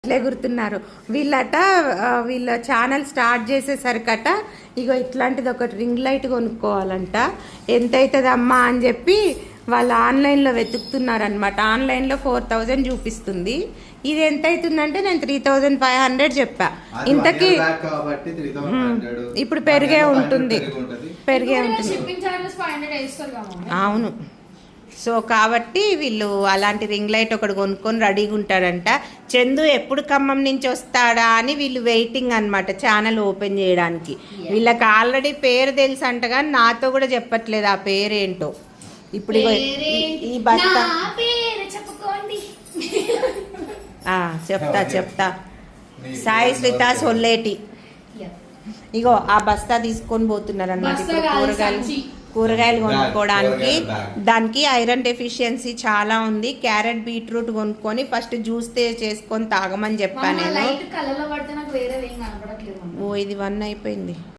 ఇట్లా ఎగురుతున్నారు వీళ్ళట. వీళ్ళ channel start చేసేసరికట ఇగో ఇట్లాంటిది ఒకటి రింగ్ లైట్ కొనుక్కోవాలంట. ఎంత అవుతుందమ్మా అని చెప్పి వాళ్ళు ఆన్లైన్లో వెతుకుతున్నారనమాట. ఆన్లైన్లో 4000 చూపిస్తుంది. ఇది ఎంత అవుతుందంటే నేను 3500 చెప్పా. ఇంతకీ ఇప్పుడు పెరిగే ఉంటుంది. అవును. సో కాబట్టి వీళ్ళు అలాంటి రింగ్ లైట్ ఒకటి కొనుక్కొని రెడీగా ఉంటాడంట. చందు ఎప్పుడు ఖమ్మం నుంచి వస్తాడా అని వీళ్ళు వెయిటింగ్ అనమాట ఛానల్ ఓపెన్ చేయడానికి. వీళ్ళకి ఆల్రెడీ పేరు తెలుసు అంట, కానీ నాతో కూడా చెప్పట్లేదు ఆ పేరేంటో. ఇప్పుడు ఈ బస్తా చెప్తా సాయి శ్రీత సొల్లేటి. ఇగో ఆ బస్తా తీసుకొని పోతున్నారు అన్నమాట. ఇప్పుడు కూరగాయలు కొనుక్కోవడానికి. దానికి ఐరన్ డెఫిషియన్సీ చాలా ఉంది. క్యారెట్ బీట్రూట్ కొనుక్కొని ఫస్ట్ జ్యూస్ చేసుకొని తాగమని చెప్పాను నేను. ఓ ఇది 1 అయిపోయింది.